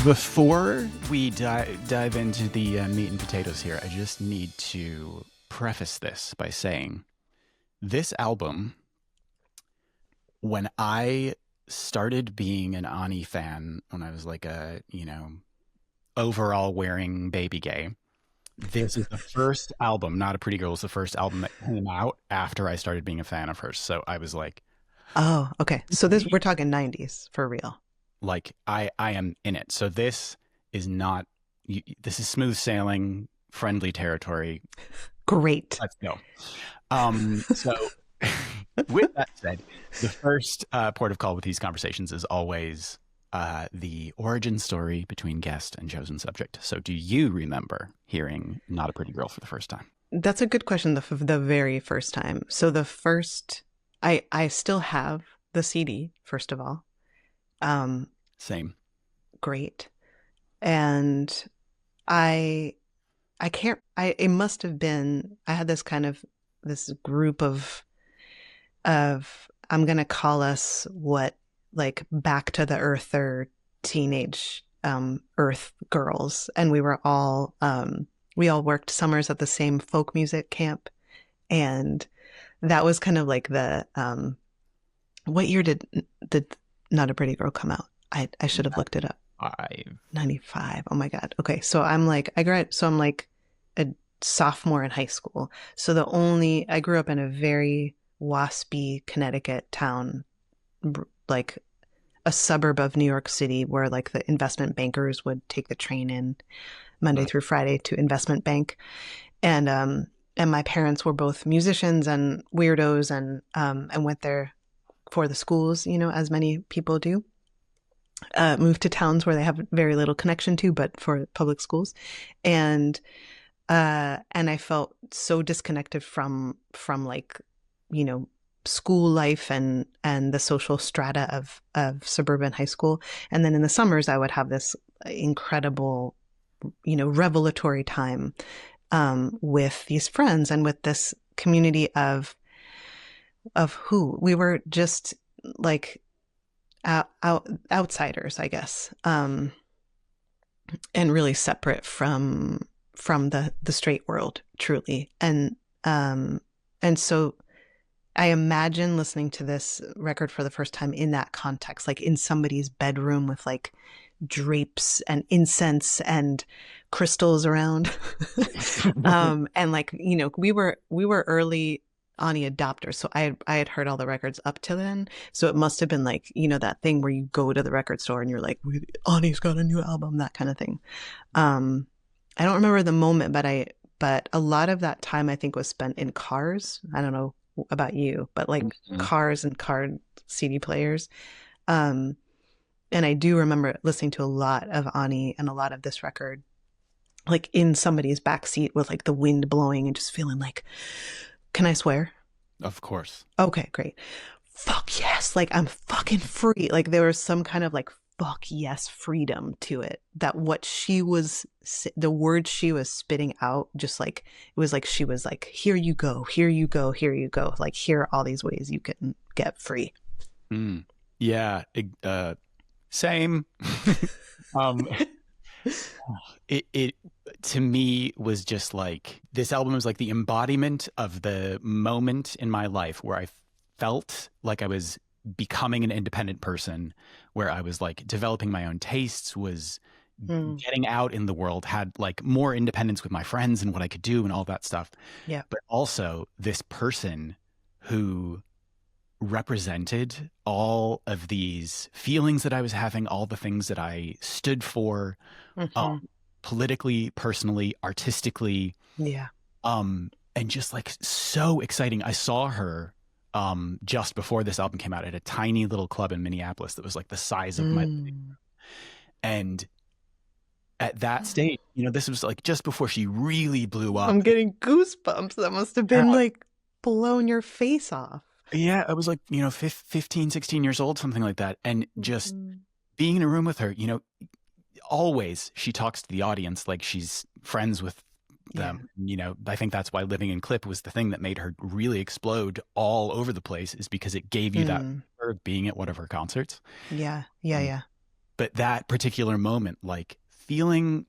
Before we dive into the meat and potatoes here, I just need to preface this by saying this album, when I started being an Ani fan, when I was like a, overall wearing baby gay, this is the first album, Not a Pretty Girl was the first album that came out after I started being a fan of hers. So I was like, oh, okay. So we're talking 90s for real. Like I am in it. So this is not, this is smooth sailing, friendly territory. Great. Let's go. So with that said, the first port of call with these conversations is always the origin story between guest and chosen subject. So do you remember hearing Not a Pretty Girl for the first time? That's a good question. The very first time. So I still have the CD, first of all. Same. Great. And it must have been, I had this this group of, I'm going to call us like back to the earth or teenage, earth girls. And we all worked summers at the same folk music camp. And that was kind of like what year did Not a Pretty Girl come out? I should have looked it up. 95. Oh my God. Okay. So I'm like a sophomore in high school. So I grew up in a very waspy Connecticut town, like a suburb of New York City, where like the investment bankers would take the train in Monday through Friday to investment bank. And my parents were both musicians and weirdos and went there for the schools, as many people do. Moved to towns where they have very little connection to, but for public schools. And I felt so disconnected from like, school life and the social strata of suburban high school. And then in the summers, I would have this incredible, revelatory time with these friends and with this community of who we were, just like outsiders, I guess, and really separate from the straight world, truly. And so I imagine listening to this record for the first time in that context, like in somebody's bedroom with like drapes and incense and crystals around. And like, we were early Ani adopters. So I had heard all the records up to then. So it must have been like, that thing where you go to the record store and you're like, Ani's got a new album, that kind of thing. I don't remember the moment, but a lot of that time I think was spent in cars. I don't know about you, but like cars and car CD players. And I do remember listening to a lot of Ani and a lot of this record, like in somebody's backseat with like the wind blowing and just feeling like, can I swear? Of course. Okay, great. Fuck yes. Like I'm fucking free. Like there was some kind of like fuck yes freedom to it, that the words she was spitting out, just like, it was like she was like, here you go, here you go, here you go. Like, here are all these ways you can get free. Yeah. Same. It to me was just like, this album was like the embodiment of the moment in my life where I felt like I was becoming an independent person, where I was like developing my own tastes, was getting out in the world, had like more independence with my friends and what I could do and all that stuff. Yeah. But also this person who represented all of these feelings that I was having, all the things that I stood for, politically, personally, artistically. Yeah. And just like so exciting. I saw her just before this album came out at a tiny little club in Minneapolis that was like the size of my living room. And at that stage, this was like just before she really blew up. I'm getting goosebumps. That must have been like blowing your face off. Yeah, I was like, 15, 16 years old, something like that. And just being in a room with her, always she talks to the audience like she's friends with them. Yeah. I think that's why Living in Clip was the thing that made her really explode all over the place, is because it gave you that of being at one of her concerts. Yeah. but that particular moment, like feeling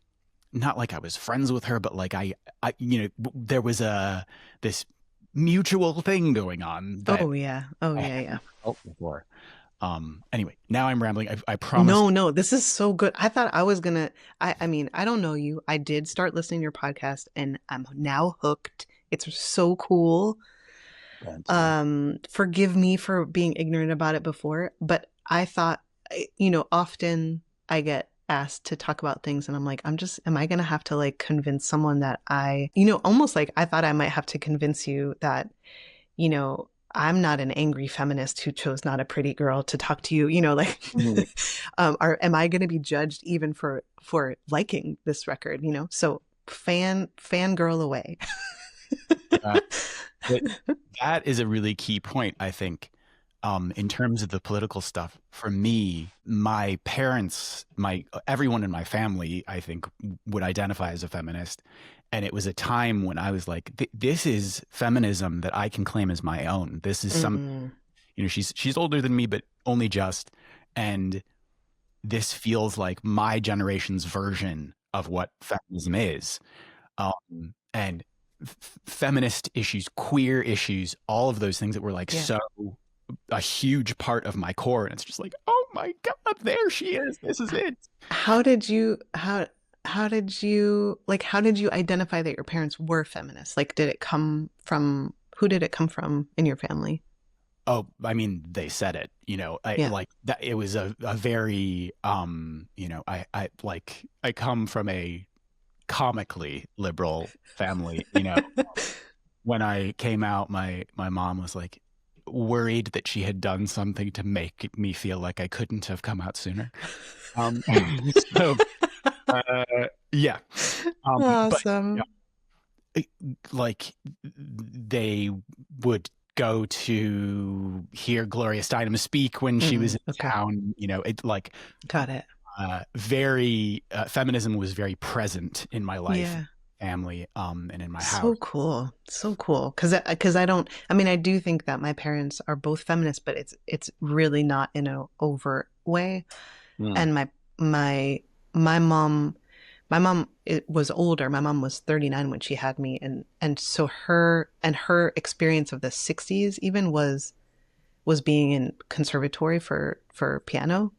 not like I was friends with her, but like there was this mutual thing going on that Oh yeah. Oh I yeah, yeah. hadn't felt before. Anyway, now I'm rambling. I promise. No, this is so good. I thought I was gonna. I mean, I don't know you. I did start listening to your podcast, and I'm now hooked. It's so cool. Forgive me for being ignorant about it before, but I thought, often I get asked to talk about things, and I'm like, am I gonna have to like convince someone that almost like I thought I might have to convince you that, I'm not an angry feminist who chose not a pretty girl to talk to you, like, am I going to be judged even for liking this record, So fangirl away. That is a really key point, I think, in terms of the political stuff. For me, my parents, everyone in my family, I think, would identify as a feminist. And it was a time when I was like, this is feminism that I can claim as my own. This is some, she's older than me, but only just. And this feels like my generation's version of what feminism is. And feminist issues, queer issues, all of those things that were like so a huge part of my core. And it's just like, oh my God, there she is. This is it. How did you identify that your parents were feminists? Like, who did it come from in your family? Oh, I mean, they said it, like that. It was a very, I come from a comically liberal family, when I came out, my mom was like worried that she had done something to make me feel like I couldn't have come out sooner. So, yeah. Awesome. But, like they would go to hear Gloria Steinem speak when she was in town, it like, got it. Very feminism was very present in my life, family, and in my house. So cool. Because I do think that my parents are both feminists, but it's really not in an overt way. And my mom was older. My mom was 39 when she had me, and so her experience of the 60s even was being in conservatory for piano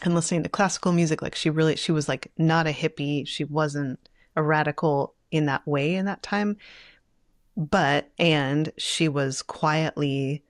and listening to classical music. Like she was like not a hippie. She wasn't a radical in that way in that time, and she was quietly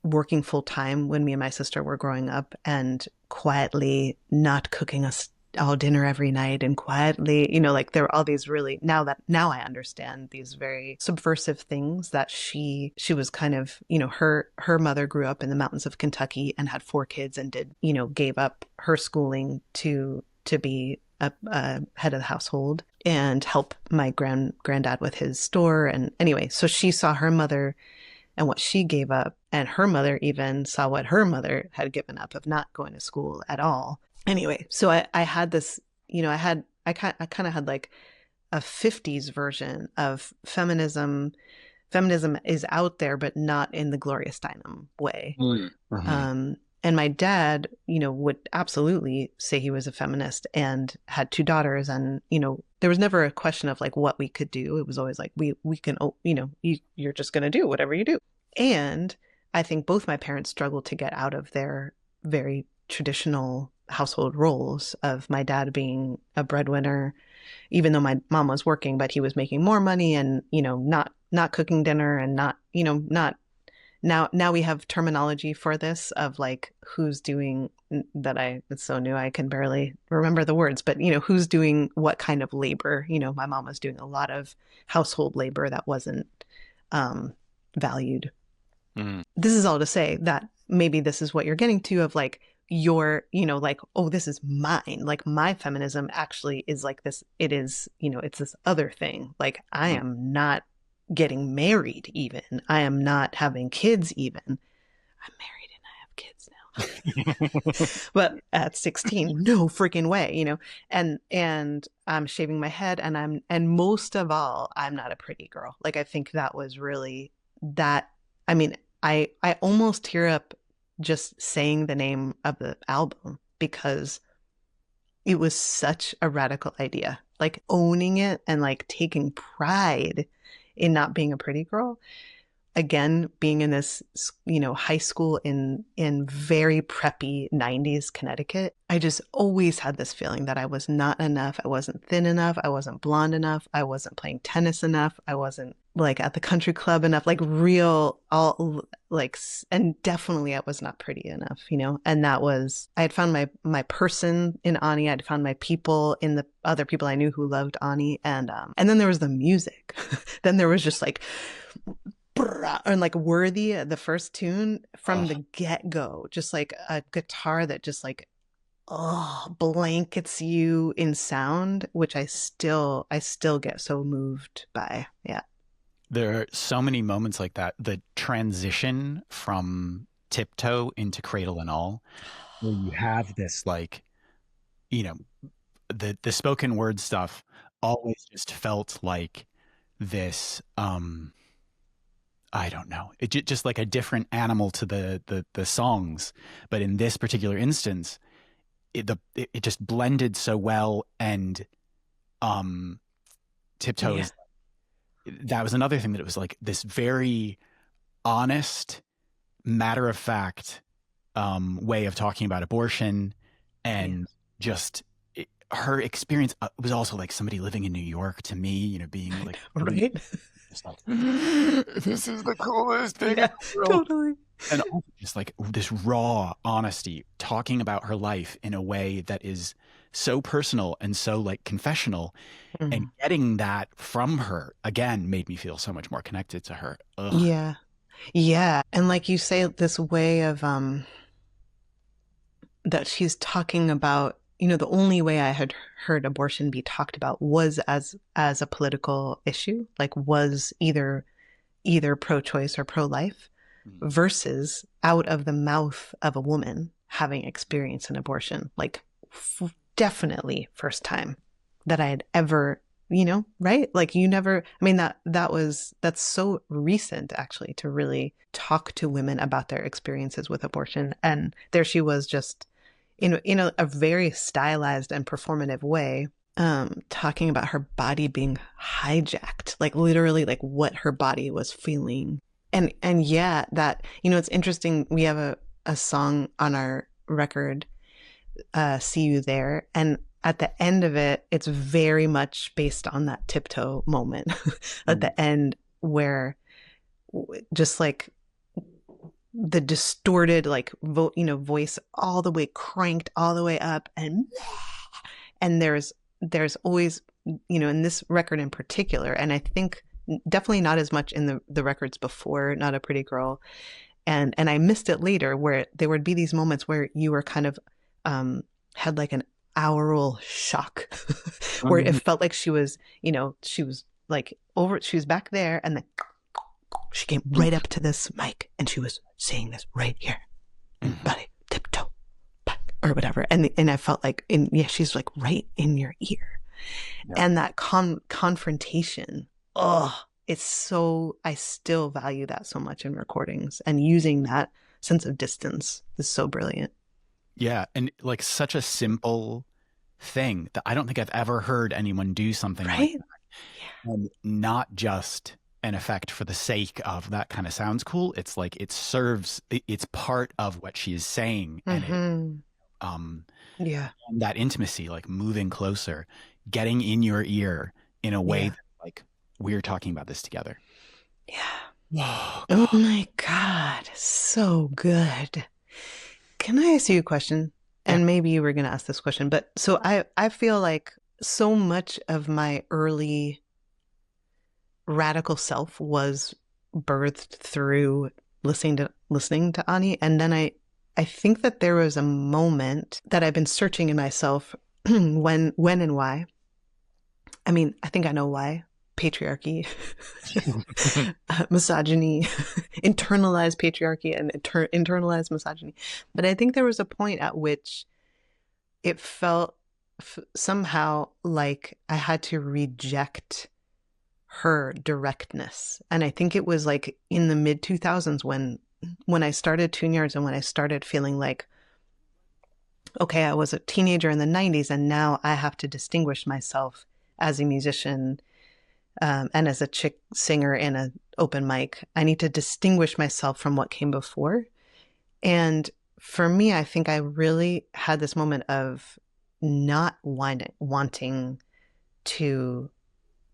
working full time when me and my sister were growing up, and quietly not cooking us all dinner every night, and quietly, like there were all these really, now I understand, these very subversive things that she was kind of, her mother grew up in the mountains of Kentucky and had 4 kids and gave up her schooling to be a head of the household and help my granddad with his store. And anyway, so she saw her mother and what she gave up, and her mother even saw what her mother had given up of not going to school at all. Anyway, so I had this, I kind of had like a 50s version of feminism. Feminism is out there, but not in the Gloria Steinem way. And my dad, would absolutely say he was a feminist and had 2 daughters. And, there was never a question of like what we could do. It was always like, we can, you're just going to do whatever you do. And I think both my parents struggled to get out of their very traditional household roles of my dad being a breadwinner, even though my mom was working, but he was making more money and, not cooking dinner and not now we have terminology for this of like who's doing that. It's so new I can barely remember the words, but who's doing what kind of labor. My mom was doing a lot of household labor that wasn't valued. This is all to say that maybe this is what you're getting to, of like your, like, oh, this is mine. Like my feminism actually is like this. It is, it's this other thing. Like I am not getting married even. I am not having kids even. I'm married and I have kids now. But at 16, no freaking way, and I'm shaving my head, and most of all, I'm not a pretty girl. Like I think that was really that. I mean, I almost tear up just saying the name of the album. because it was such a radical idea, like owning it and like taking pride in not being a pretty girl. Again, being in this, high school in very preppy 90s Connecticut, I just always had this feeling that I was not enough. I wasn't thin enough. I wasn't blonde enough. I wasn't playing tennis enough. I wasn't like at the country club enough, like and definitely I was not pretty enough, and that was, I had found my person in Ani. I'd found my people in the other people I knew who loved Ani. And then there was the music. Then there was just like, and like Worthy, the first tune from the get-go, just like a guitar that just like blankets you in sound, which I still get so moved by. Yeah, there are so many moments like that. The transition from Tiptoe into Cradle and All, where you have this like, the spoken word stuff always just felt like this I don't know. It just like a different animal to the songs, but in this particular instance, it just blended so well. And Tiptoe is, that was another thing, that it was like this very honest, matter of fact way of talking about abortion, and just her experience was also like somebody living in New York to me, being like right. Just like, this is the coolest thing in the world. Totally. And also just like this raw honesty, talking about her life in a way that is so personal and so like confessional, and getting that from her again made me feel so much more connected to her. Ugh. Yeah. And like you say, this way of that she's talking about, the only way I had heard abortion be talked about was as a political issue, like was either pro-choice or pro-life, versus out of the mouth of a woman having experienced an abortion, like definitely first time that I had ever, right? Like you never, I mean, that's so recent actually, to really talk to women about their experiences with abortion. And there she was, just in a very stylized and performative way, talking about her body being hijacked, like literally like what her body was feeling. And yeah, that, it's interesting. We have a song on our record, See You There. And at the end of it, it's very much based on that Tiptoe moment at the end, where just like the distorted like voice all the way cranked all the way up, and there's always, in this record in particular, and I think definitely not as much in the records before Not a Pretty Girl, and I missed it later, where there would be these moments where you were kind of had like an aural shock where it felt like she was like she was back there, and then she came right up to this mic and she was saying this right here, body tiptoe back, or whatever, and I felt like she's like right in your ear, and that confrontation. It's so, I still value that so much in recordings, and using that sense of distance is so brilliant. Yeah, and like such a simple thing that I don't think I've ever heard anyone do something like that. Yeah. And not just an effect for the sake of that kind of sounds cool. It's like it serves, it's part of what she is saying. And that intimacy, like moving closer, getting in your ear in a way that like we're talking about this together. Yeah. Oh my God. So good. Can I ask you a question? And maybe you were going to ask this question, but so I feel like so much of my early radical self was birthed through listening to Ani. And then I think that there was a moment that I've been searching in myself when and why. I mean, I think I know why. Patriarchy, misogyny, internalized patriarchy and internalized misogyny. But I think there was a point at which it felt somehow like I had to reject her directness. And I think it was like in the mid 2000s when I started Tune-Yards, and when I started feeling like okay, I was a teenager in the 90s and now I have to distinguish myself as a musician and as a chick singer in an open mic. I need to distinguish myself from what came before. And for me, I think I really had this moment of not wanting to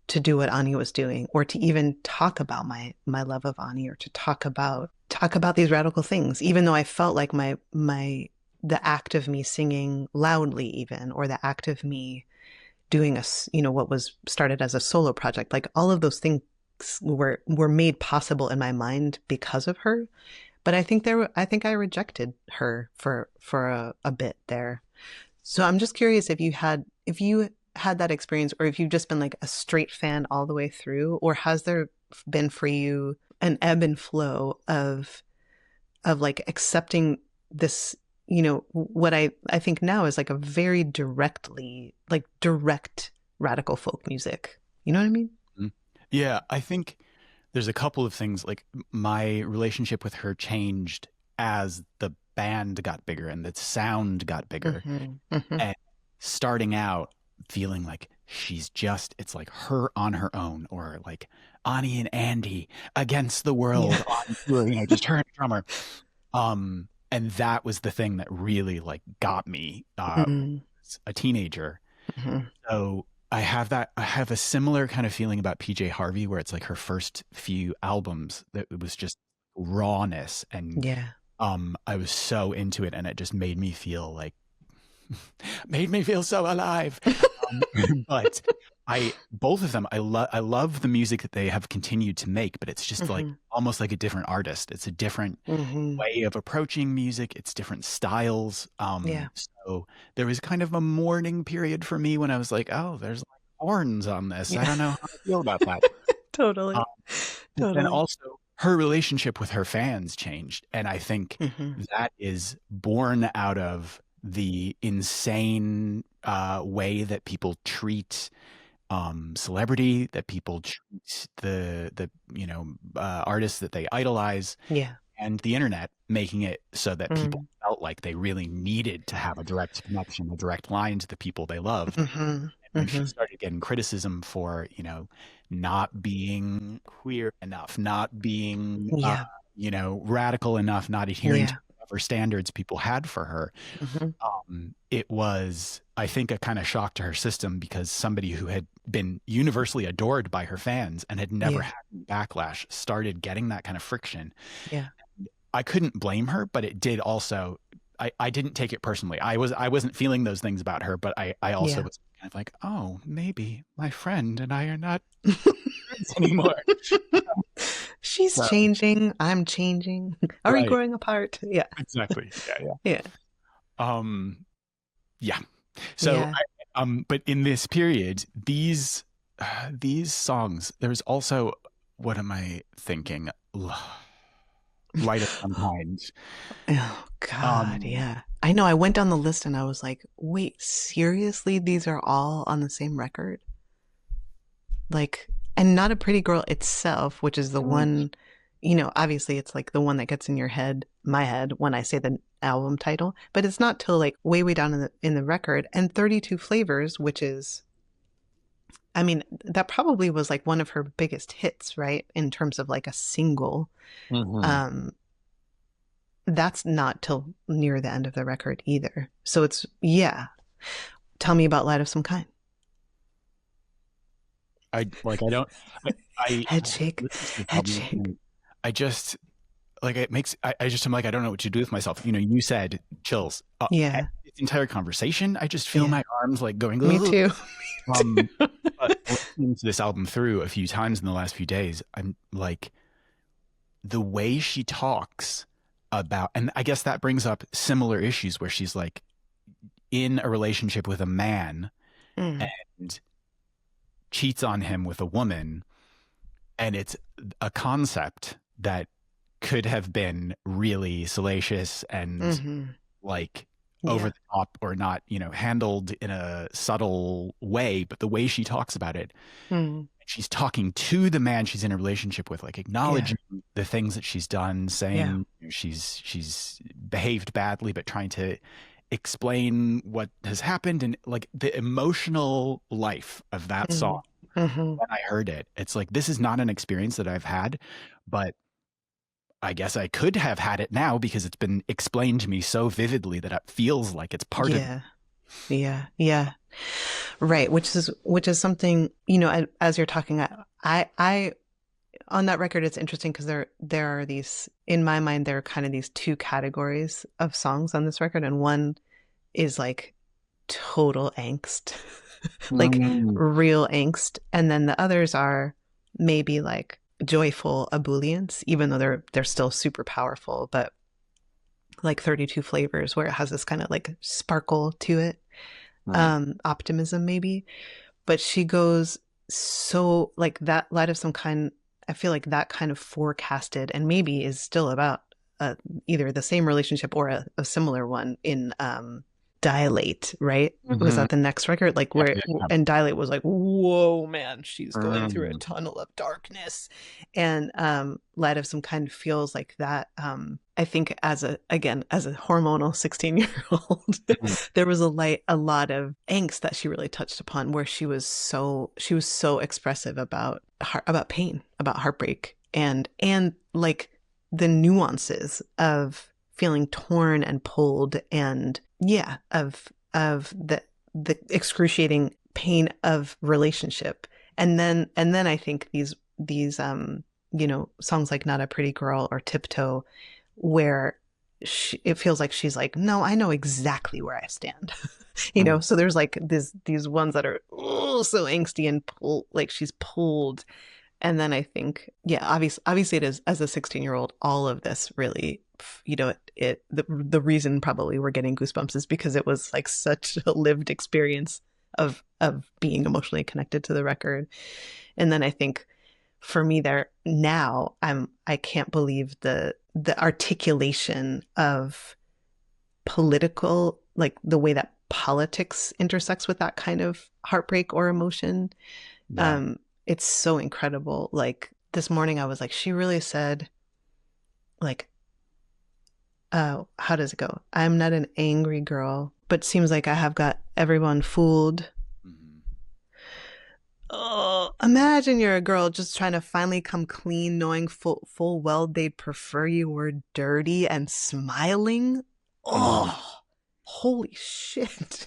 do what Ani was doing, or to even talk about my love of Ani, or to talk about these radical things, even though I felt like the act of me singing loudly, even, or the act of me doing what was started as a solo project, like all of those things were made possible in my mind because of her. But I think I rejected her for a bit there. So I'm just curious if you had that experience, or if you've just been like a straight fan all the way through, or has there been for you an ebb and flow of like accepting this, what I think now is like a very direct radical folk music. You know what I mean? Yeah, I think there's a couple of things. Like, my relationship with her changed as the band got bigger and the sound got bigger. And starting out feeling like it's like her on her own, or like Ani and Andy against the world on tour, just her and a drummer. And that was the thing that really like got me as a teenager. So I have a similar kind of feeling about PJ Harvey, where it's like her first few albums that it was just rawness, and I was so into it, and it just made me feel so alive. But both of them, I love the music that they have continued to make, but it's just like almost like a different artist. It's a different way of approaching music. It's different styles. So there was kind of a mourning period for me when I was like, oh, there's like horns on this. I don't know how I feel about that. Totally. And also her relationship with her fans changed. And I think that is born out of the insane way that people treat celebrity, that people treat the artists that they idolize, and the internet making it so that people felt like they really needed to have a direct connection, a direct line to the people they loved. And when she started getting criticism for not being queer enough, not being radical enough, not adhering to whatever standards people had for her, it was, I think, a kind of shock to her system, because somebody who had been universally adored by her fans and had never had backlash started getting that kind of friction. I couldn't blame her, but it did also, I didn't take it personally. I wasn't feeling those things about her, but I also was kind of like, oh, maybe my friend and I are not friends anymore. She's changing. I'm changing. Are we growing apart? Yeah. Exactly. Yeah. So, but in this period, these songs, there's also, what am I thinking? Light of some kind. Oh God, yeah. I know. I went down the list and I was like, wait, seriously? These are all on the same record? Like, and Not a Pretty Girl itself, which is the one, obviously it's like the one that gets in my head when I say the album title, but it's not till like way down in the record. And 32 Flavors, which is, I mean, that probably was like one of her biggest hits, right? In terms of like a single. That's not till near the end of the record either. So it's, Tell me about Light of Some Kind. Head shake. I just, like, it makes, I'm like, I don't know what to do with myself. You said chills. This entire conversation, I just feel my arms like going. Me too. But listening to this album through a few times in the last few days, I'm like, the way she talks about, and I guess that brings up similar issues where she's like in a relationship with a man and cheats on him with a woman, and it's a concept that could have been really salacious and like over the top, or not, handled in a subtle way, but the way she talks about it, she's talking to the man she's in a relationship with, like acknowledging the things that she's done, saying she's behaved badly, but trying to explain what has happened, and like the emotional life of that song. When I heard it, it's like, this is not an experience that I've had, but I guess I could have had it now because it's been explained to me so vividly that it feels like it's part of it. Yeah. Right. Which is something, as you're talking, I on that record, it's interesting because there are these, in my mind, there are kind of these two categories of songs on this record. And one is like total angst, like real angst. And then the others are maybe like joyful ebullience, even though they're still super powerful, but like 32 Flavors, where it has this kind of like sparkle to it, optimism maybe. But she goes so like that Light of Some Kind, I feel like that kind of forecasted and maybe is still about either the same relationship or a similar one in Dilate, right? Was that the next record? Like where, and Dilate was like, whoa, man, she's going through a tunnel of darkness. And Light of Some Kind feels like that. I think as a hormonal 16-year-old, there was a lot of angst that she really touched upon, where she was so expressive about pain, about heartbreak, and like the nuances of feeling torn and pulled, and of the excruciating pain of relationship. And then I think these songs like Not a Pretty Girl or Tiptoe, where it feels like she's like, no, I know exactly where I stand. So there's like these ones that are so angsty and like she's pulled. And then I think, obviously it is, as a 16-year-old, all of this really, the reason probably we're getting goosebumps is because it was like such a lived experience of being emotionally connected to the record. And then I think for me there now, I can't believe the articulation of political, like the way that politics intersects with that kind of heartbreak or emotion. It's so incredible. Like this morning I was like, she really said, like, how does it go? I'm not an angry girl, but seems like I have got everyone fooled. Oh, imagine you're a girl just trying to finally come clean, knowing full well they'd prefer you were dirty and smiling. Oh, holy shit.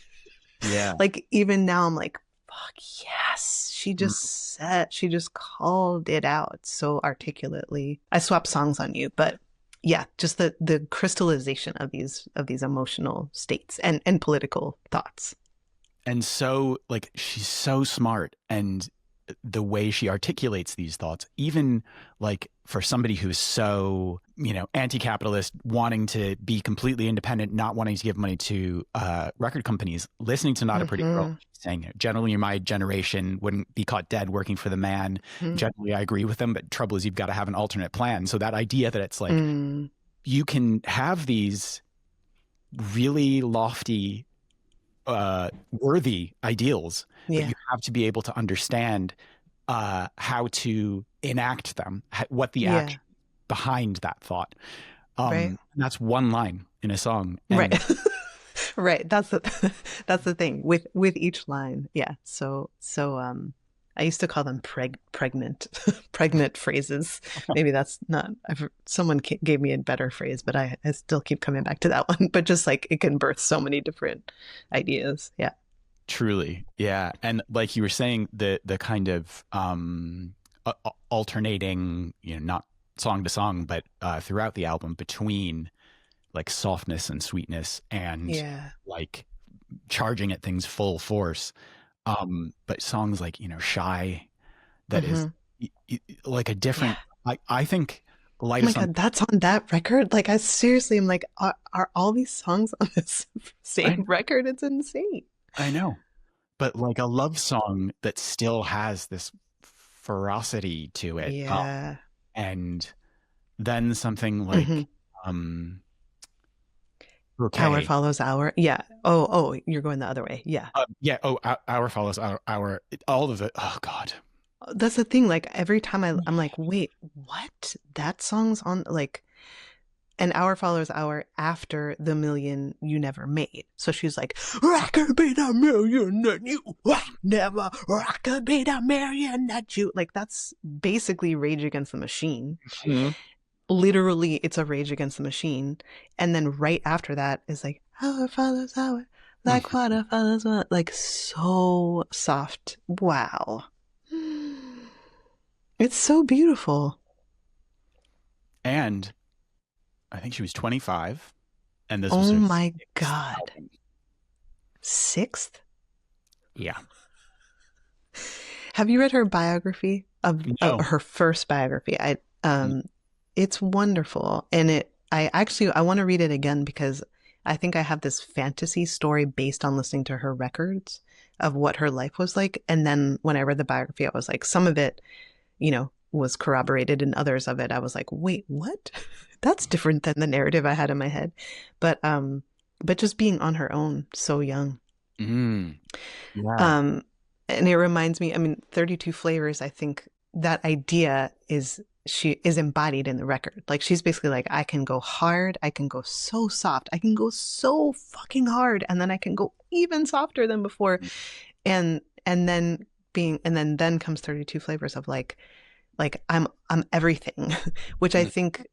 Yeah. Like even now I'm like, fuck yes. She just called it out so articulately. I swapped songs on you, but yeah, just the crystallization of these emotional states and political thoughts. And so, like, she's so smart, and the way she articulates these thoughts, even like for somebody who's so, anti-capitalist, wanting to be completely independent, not wanting to give money to record companies, listening to Not a Pretty Girl, saying, generally my generation wouldn't be caught dead working for the man. Generally, I agree with them, but trouble is you've got to have an alternate plan. So that idea that it's like, you can have these really lofty, worthy ideals, but you have to be able to understand how to enact them, what the action behind that thought. Right. That's one line in a song. Right. Right. That's the thing with each line. Yeah. So I used to call them pregnant phrases. Maybe that's not, someone gave me a better phrase, but I still keep coming back to that one. But just like it can birth so many different ideas. Yeah. Truly. Yeah. And like you were saying, the kind of alternating, not song to song, but throughout the album between like softness and sweetness and like charging at things full force. But songs like, Shy, that is like a different, I think Light of Some... God, that's on that record? Like, I seriously am like, are all these songs on this same record? It's insane. I know. But like a love song that still has this ferocity to it. Yeah. And then something like, okay. Hour follows hour. Yeah. Oh, you're going the other way. Yeah. Hour follows hour. All of it. Oh God. That's the thing. Like every time I'm like, wait, what? That song's on. Like, an hour follows hour after the million you never made. So she's like, I could be the million that you never, I could be the million that you, like, that's basically Rage Against the Machine. Mm-hmm. Literally, it's a Rage Against the Machine. And then right after that is like, hour follows hour, like water follows water, like so soft. Wow. It's so beautiful. And I think she was 25, and this Oh was her my 6th God. album. 6th? Yeah. Have you read her biography of No. her first biography? It's wonderful, and I want to read it again because I think I have this fantasy story based on listening to her records of what her life was like, and then when I read the biography, I was like, some of it, you know, was corroborated, and others of it, I was like, wait, what? That's different than the narrative I had in my head. But just being on her own so young. Yeah. And it reminds me, I mean, 32 Flavors, I think that idea is embodied in the record. Like, she's basically like, I can go hard, I can go so soft, I can go so fucking hard, and then I can go even softer than before. And then comes 32 Flavors of like I'm everything, which I think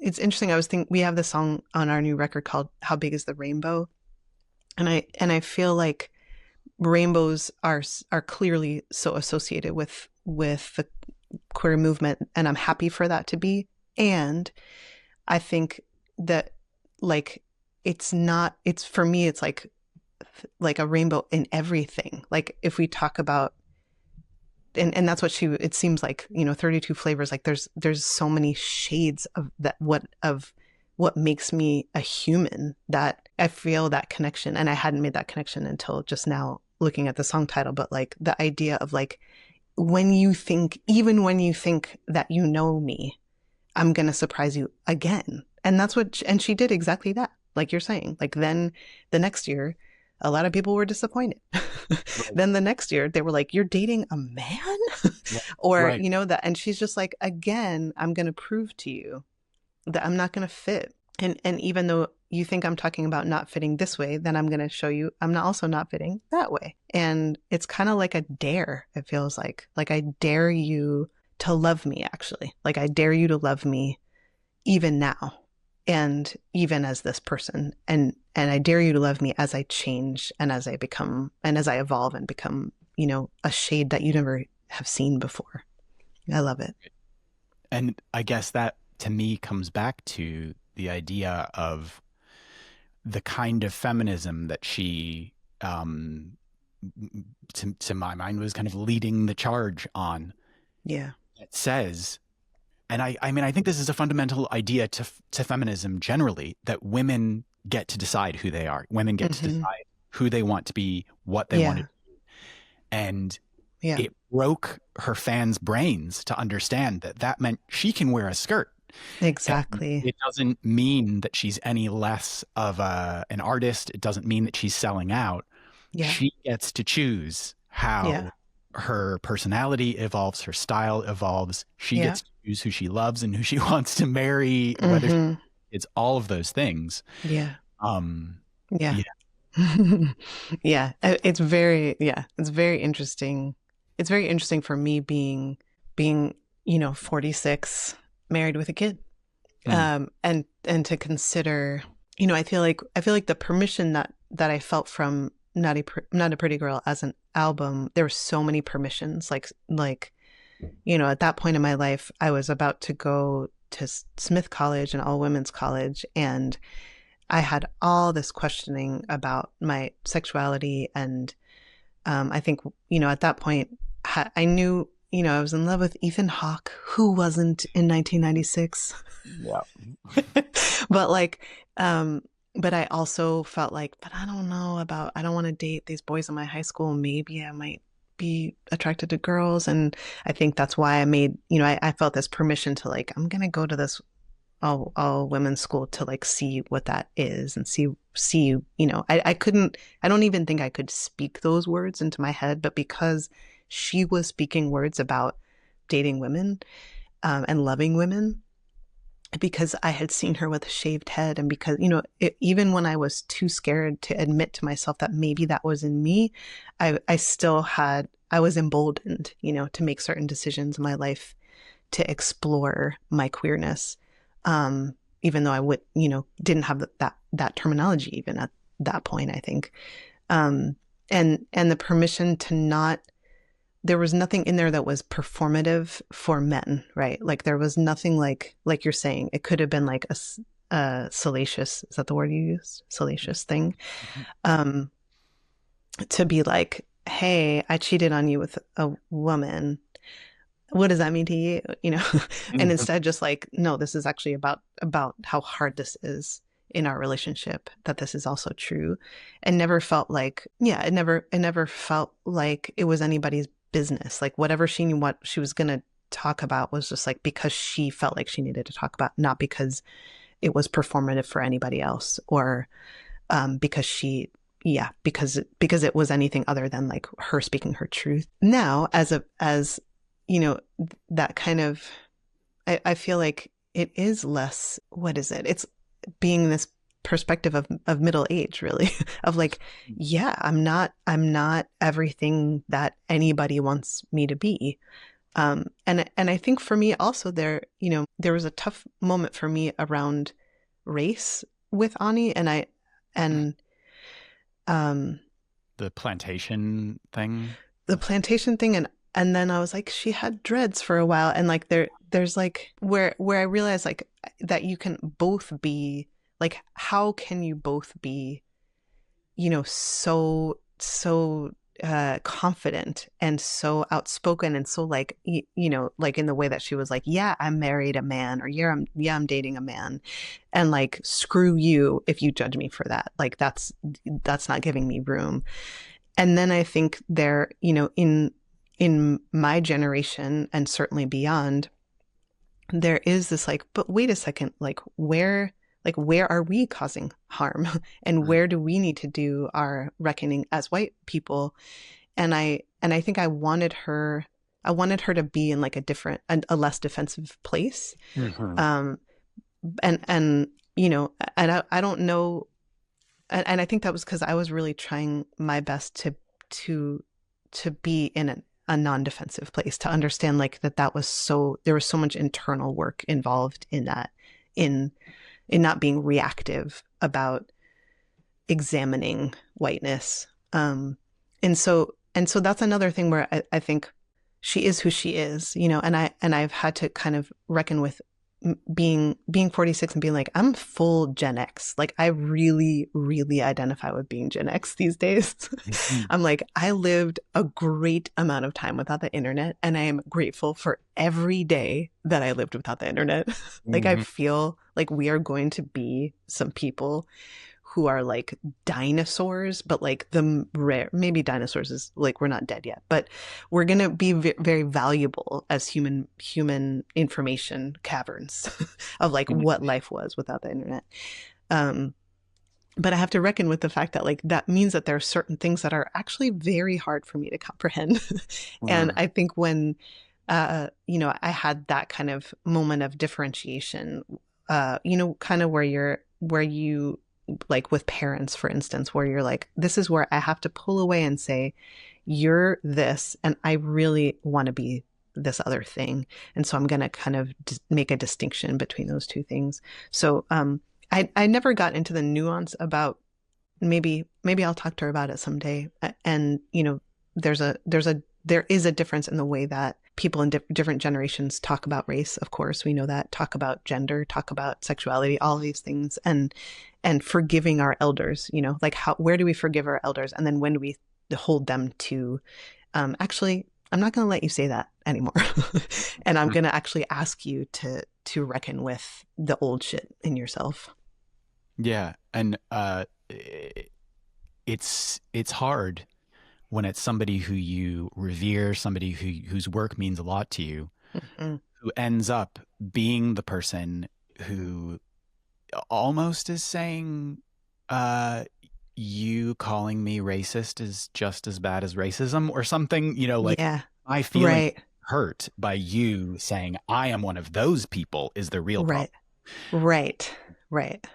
it's interesting. We have this song on our new record called How Big is the Rainbow? And I feel like rainbows are clearly so associated with the queer movement, and I'm happy for that to be. And I think that, like, for me, it's like a rainbow in everything. Like, if we talk about, and that's what it seems like, 32 Flavors, like there's so many shades of that, what makes me a human, that I feel that connection. And I hadn't made that connection until just now looking at the song title, but like the idea of like, even when you think that you know me, I'm going to surprise you again. And that's and she did exactly that. Like you're saying, like, then the next year, a lot of people were disappointed. Right. Then the next year they were like, you're dating a man? Or, right. That, and she's just like, again, I'm going to prove to you that I'm not going to fit. And even though you think I'm talking about not fitting this way, then I'm going to show you I'm also not fitting that way. And it's kind of like a dare. It feels like I dare you to love me, actually. Like, I dare you to love me even now, and even as this person. And I dare you to love me as I change, and as I become, and as I evolve and become, a shade that you never have seen before. I love it. And I guess that, to me, comes back to the idea of the kind of feminism that she, to my mind, was kind of leading the charge on. Yeah. It says, and I mean, I think this is a fundamental idea to feminism generally, that women get to decide who they are. Women get to decide who they want to be, what they want to do. And it broke her fans' brains to understand that meant she can wear a skirt. Exactly. And it doesn't mean that she's any less of an artist. It doesn't mean that she's selling out. Yeah. She gets to choose how her personality evolves, her style evolves. She gets to choose who she loves and who she wants to marry, whether it's all of those things. Yeah. Yeah. It's very interesting. It's very interesting for me being 46, married with a kid, and to consider, I feel like the permission that I felt from Not a Pretty Girl as an album, there were so many permissions. Like at that point in my life, I was about to go to Smith College, an all women's college, and I had all this questioning about my sexuality, and I think at that point I knew. I was in love with Ethan Hawke. Who wasn't in 1996? Yeah. But I also felt like, I don't know I don't want to date these boys in my high school. Maybe I might be attracted to girls. And I think that's why I made, I felt this permission to like, I'm going to go to this all women's school to like see what that is and see, I don't even think I could speak those words into my head, but because she was speaking words about dating women and loving women, because I had seen her with a shaved head, and because, even when I was too scared to admit to myself that maybe that was in me, I was emboldened, to make certain decisions in my life to explore my queerness. Even though I didn't have that terminology even at that point, I think. And the permission to not, there was nothing in there that was performative for men, right? Like there was nothing like you're saying, it could have been like a salacious, is that the word you used? Salacious thing. To be like, hey, I cheated on you with a woman. What does that mean to you? And instead just like, no, this is actually about how hard this is in our relationship, that this is also true. And never felt like, it never felt like it was anybody's business. Like whatever she knew what she was going to talk about was just like because she felt like she needed to talk about, not because it was performative for anybody else, or because it was anything other than like her speaking her truth. Now, as that kind of, I feel like it is less, what is it? It's being this perspective of middle age, really, of like, I'm not everything that anybody wants me to be. And I think for me also there was a tough moment for me around race with Ani, and the plantation thing. And then I was like, she had dreads for a while. And like, there's like where I realized like that you can both be like, how can you both be, so confident and so outspoken and so like, like in the way that she was like, yeah, I married a man, or I'm dating a man, and like, screw you if you judge me for that. Like, that's not giving me room. And then I think there, in my generation and certainly beyond, there is this like, but wait a second, like where are we causing harm, and where do we need to do our reckoning as white people? And I think I wanted her to be in like a less defensive place. And I don't know. And I think that was because I was really trying my best to be in a non-defensive place, to understand like that was there was so much internal work involved in that, in not being reactive about examining whiteness. And so that's another thing where I think she is who she is, and I've had to kind of reckon with being 46 and being like, I'm full Gen X. Like I really, really identify with being Gen X these days. I'm like, I lived a great amount of time without the internet, and I am grateful for every day that I lived without the internet. Like I feel like we are going to be some people who are like dinosaurs, but like the rare, maybe dinosaurs is like, we're not dead yet, but we're going to be very valuable as human information caverns of like what life was without the internet. But I have to reckon with the fact that like, that means that there are certain things that are actually very hard for me to comprehend. And I think when, I had that kind of moment of differentiation, kind of where you, like with parents, for instance, where you're like, this is where I have to pull away and say, you're this, and I really want to be this other thing. And so I'm going to kind of make a distinction between those two things. So I never got into the nuance about, maybe I'll talk to her about it someday. And, there is a difference in the way that people in different generations talk about race. Of course, we know that, talk about gender, talk about sexuality, all of these things, and forgiving our elders, like where do we forgive our elders? And then when do we hold them to, actually, I'm not going to let you say that anymore. And I'm going to actually ask you to reckon with the old shit in yourself. Yeah. And it's hard when it's somebody who you revere, somebody whose work means a lot to you, who ends up being the person who almost is saying, you calling me racist is just as bad as racism or something, I feel hurt by you saying I am one of those people is the real problem. Right. Right.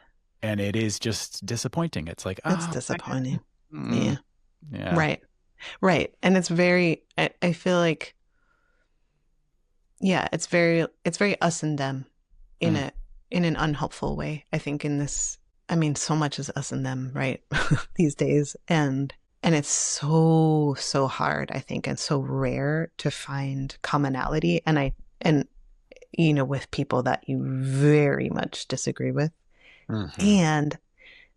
And it is just disappointing. It's like, It's oh, disappointing. mm, Yeah. yeah. Right. Right. And it's very, I feel like, yeah, it's very us and them in Mm. a, in an unhelpful way. I think in this, I mean, so much is us and them, right? These days. And it's so hard, I think, and so rare to find commonality. And, with people that you very much disagree with. Mm-hmm. And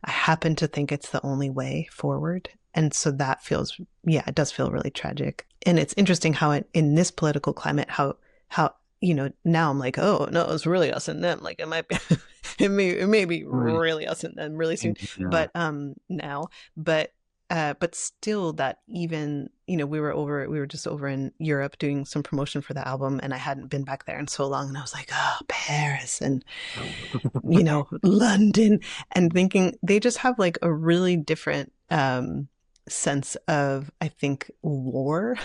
I happen to think it's the only way forward. And so that feels, yeah, it does feel really tragic. And it's interesting how in this political climate, how, now I'm like, oh no, it's really us and them. Like it might be, it may be really us and them really soon. Mm-hmm. But, now, but still that even, we were just over in Europe doing some promotion for the album, and I hadn't been back there in so long. And I was like, oh, Paris and, London, and thinking they just have like a really different, sense of, I think, war.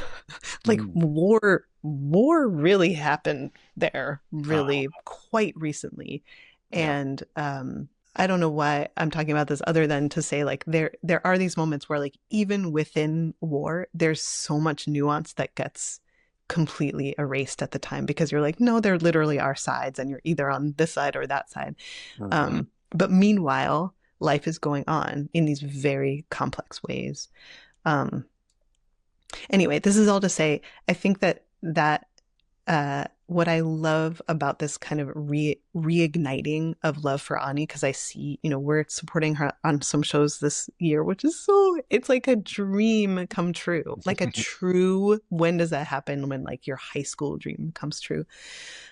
Like war really happened there really quite recently. And, I don't know why I'm talking about this other than to say like there are these moments where like even within war, there's so much nuance that gets completely erased at the time because you're like, no, there literally are sides and you're either on this side or that side. But meanwhile, life is going on in these very complex ways. Anyway, this is all to say, I think that what I love about this kind of reigniting of love for Ani, because I see, we're supporting her on some shows this year, which is it's like a dream come true, like a true, when does that happen? When like your high school dream comes true.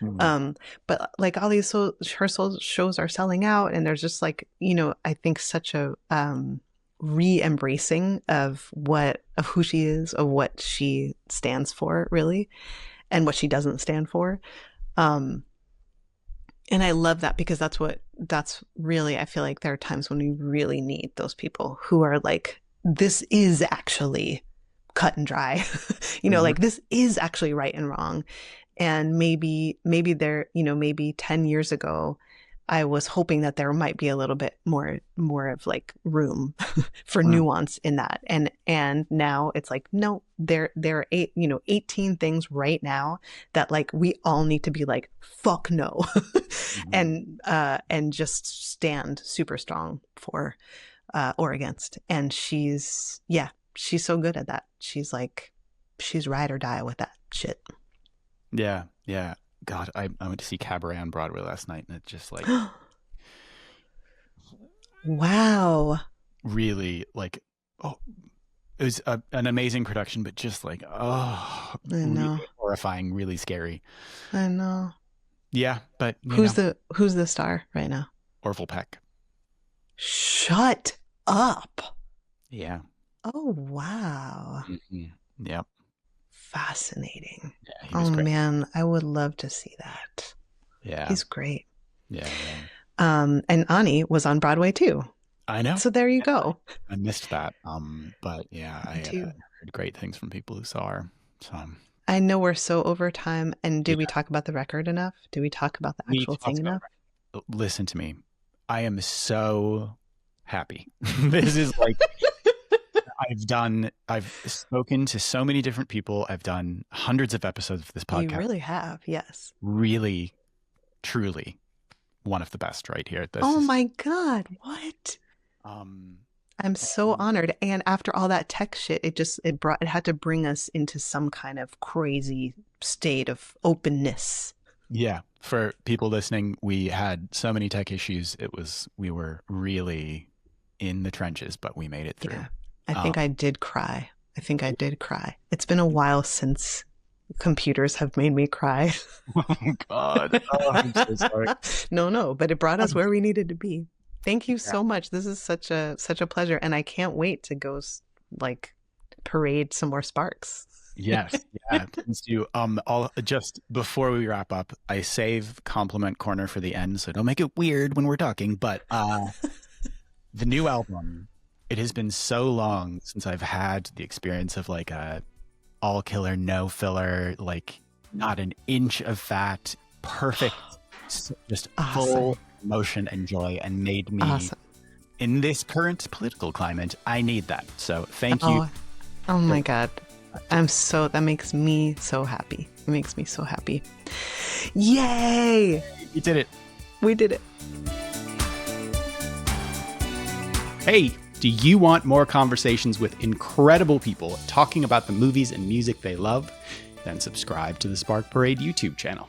But like all these her shows are selling out, and there's just like, I think such a re-embracing of who she is, of what she stands for, really. And what she doesn't stand for. And I love that because that's really, I feel like there are times when we really need those people who are like, this is actually cut and dry, like this is actually right and wrong. And maybe there, maybe 10 years ago, I was hoping that there might be a little bit more of like room for nuance in that. And now it's like, no, there are 18 things right now that like we all need to be like, fuck no. And just stand super strong for or against. And she's so good at that. She's ride or die with that shit. Yeah. Yeah. God, I went to see Cabaret on Broadway last night, and it's just like, wow, really like, it was an amazing production, but just like, I know, really horrifying, really scary. I know. Yeah, but who's the star right now? Orville Peck. Shut up. Yeah. Oh wow. Mm-hmm. Yep. Fascinating. Yeah, he was great. Man, I would love to see that. Yeah, he's great. Yeah. And Ani was on Broadway too. I know. So there you go. I missed that. But yeah, I too. heard great things from people who saw her. So I know we're so over time. And did we talk about the record enough? Did we talk about the actual thing enough? Listen to me. I am so happy. This is like. I've spoken to so many different people. I've done hundreds of episodes of this podcast. You really have, yes. Really, truly one of the best right here. My God, what? I'm so honored. And after all that tech shit, it had to bring us into some kind of crazy state of openness. Yeah. For people listening, we had so many tech issues. We were really in the trenches, but we made it through. Yeah. I think I did cry. It's been a while since computers have made me cry. Oh, God. Oh, I'm so sorry. No, but it brought us where we needed to be. Thank you so much. This is such a pleasure. And I can't wait to go like parade some more sparks. Yes. Yeah. Please do. I'll just before we wrap up, I save compliment corner for the end, so don't make it weird when we're talking. But the new album, it has been so long since I've had the experience of like a all killer, no filler, like not an inch of fat, perfect just Awesome. full emotion and joy, and made me, Awesome. in this current political climate, I need that. So thank you. Oh my God. That makes me so happy. It makes me so happy. Yay! You did it. We did it. Hey, do you want more conversations with incredible people talking about the movies and music they love? Then subscribe to the Spark Parade YouTube channel.